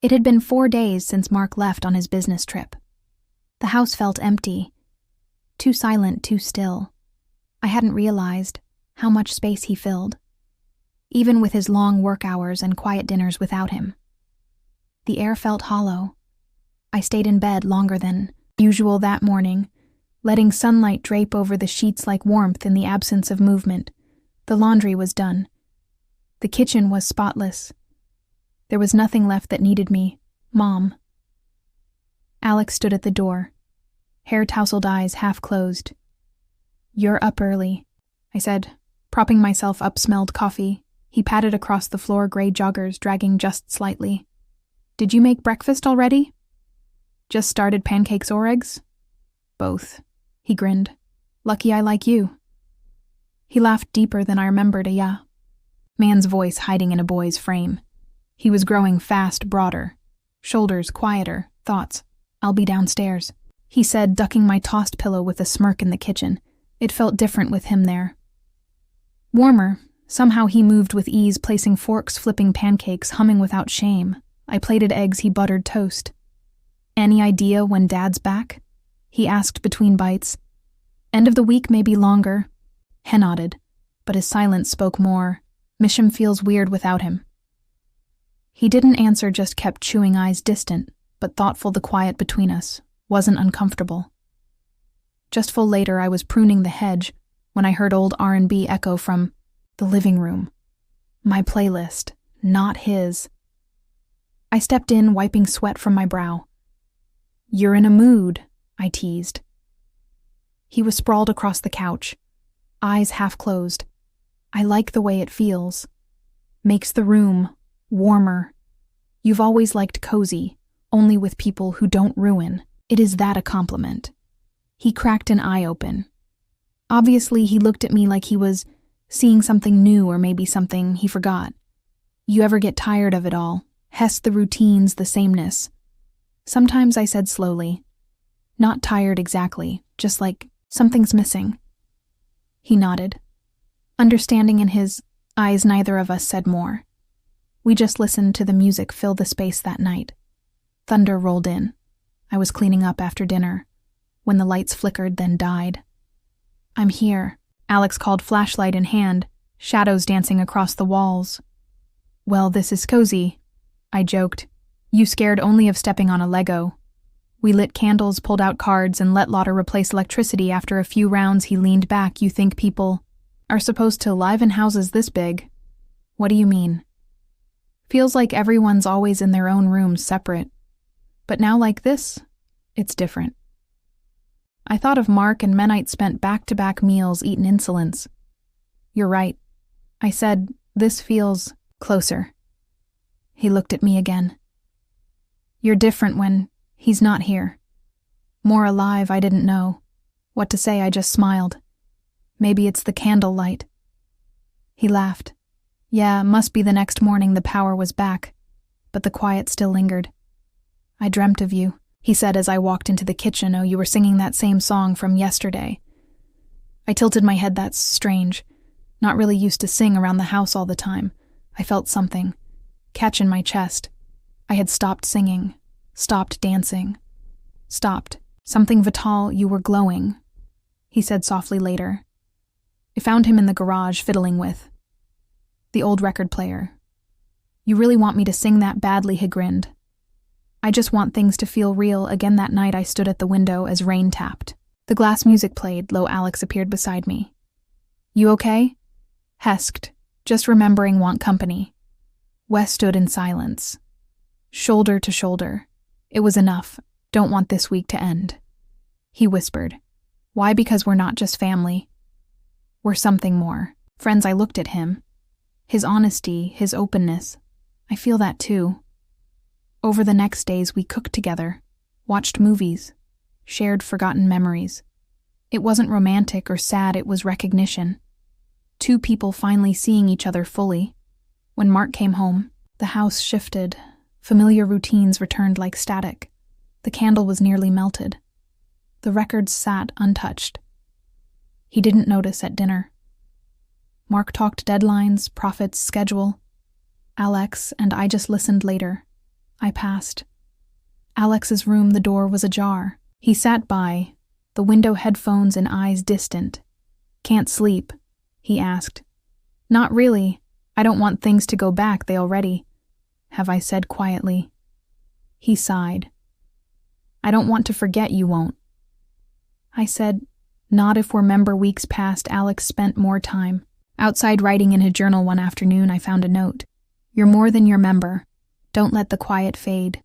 It had been 4 days since Mark left on his business trip. The house felt empty, too silent, too still. I hadn't realized how much space he filled, even with his long work hours and quiet dinners without him. The air felt hollow. I stayed in bed longer than usual that morning, letting sunlight drape over the sheets like warmth in the absence of movement. The laundry was done. The kitchen was spotless. There was nothing left that needed me. Mom. Alex stood at the door, hair-tousled eyes half closed. "You're up early," I said, propping myself up. Smelled coffee. He patted across the floor, gray joggers dragging just slightly. "Did you make breakfast already?" "Just started. Pancakes or eggs?" "Both," he grinned. "Lucky I like you." He laughed deeper than I remembered. Yeah. Man's voice hiding in a boy's frame. He was growing fast, broader. Shoulders quieter. Thoughts. "I'll be downstairs," he said, ducking my tossed pillow with a smirk in the kitchen. It felt different with him there. Warmer. Somehow he moved with ease, placing forks, flipping pancakes, humming without shame. I plated eggs, he buttered toast. "Any idea when Dad's back?" he asked between bites. "End of the week, maybe longer." He nodded, but his silence spoke more. Misham feels weird without him. He didn't answer, just kept chewing, eyes distant, but thoughtful. The quiet between us wasn't uncomfortable. Just full later, I was pruning the hedge when I heard old R&B echo from the living room. My playlist, not his. I stepped in, wiping sweat from my brow. "You're in a mood," I teased. He was sprawled across the couch, eyes half closed. "I like the way it feels. Makes the room warmer. You've always liked cozy, only with people who don't ruin. It is that a compliment." He cracked an eye open. Obviously, he looked at me like he was seeing something new, or maybe something he forgot. "You ever get tired of it all? The routines, the sameness?" "Sometimes," I said slowly. "Not tired exactly, just like something's missing." He nodded. Understanding in his eyes, neither of us said more. We just listened to the music fill the space that night. Thunder rolled in. I was cleaning up after dinner, when the lights flickered, then died. "I'm here," Alex called, flashlight in hand, shadows dancing across the walls. "Well, this is cozy," I joked. "You scared only of stepping on a Lego." We lit candles, pulled out cards, and let Lauder replace electricity. After a few rounds, he leaned back. "You think people are supposed to liven houses this big?" "What do you mean?" "Feels like everyone's always in their own rooms, separate. But now like this, it's different." I thought of Mark and Menite spent back-to-back meals eaten insolence. "You're right," I said. "This feels closer." He looked at me again. "You're different when he's not here. More alive." I didn't know what to say. I just smiled. "Maybe it's the candlelight." He laughed. "Yeah, must be the next morning the power was back, but the quiet still lingered." "I dreamt of you," he said as I walked into the kitchen. "Oh, you were singing that same song from yesterday." I tilted my head. That's strange. Not really used to sing around the house all the time. I felt something catch in my chest. I had stopped singing, stopped dancing, stopped. "Something vital, you were glowing," he said softly later. I found him in the garage fiddling with the old record player. "You really want me to sing that badly?" he grinned. "I just want things to feel real again." That night I stood at the window as rain tapped. The glass music played low. Alex appeared beside me. "You okay?" Hesked, just remembering want company. Wes stood in silence, shoulder to shoulder. "It was enough. Don't want this week to end." He whispered. "Why?" "Because we're not just family. We're something more. Friends." I looked at him. His honesty, his openness. I feel that too. Over the next days we cooked together, watched movies, shared forgotten memories. It wasn't romantic or sad, it was recognition. Two people finally seeing each other fully. When Mark came home, the house shifted. Familiar routines returned like static. The candle was nearly melted. The records sat untouched. He didn't notice at dinner. Mark talked deadlines, profits, schedule. Alex and I just listened later, I passed. Alex's room, the door was ajar. He sat by, the window headphones and eyes distant. "Can't sleep?" he asked. "Not really. I don't want things to go back, they already have," I said quietly. He sighed. "I don't want to forget you won't." I said, "Not if we're member weeks past." Alex spent more time. Outside writing in his journal one afternoon, I found a note. "You're more than your member. Don't let the quiet fade."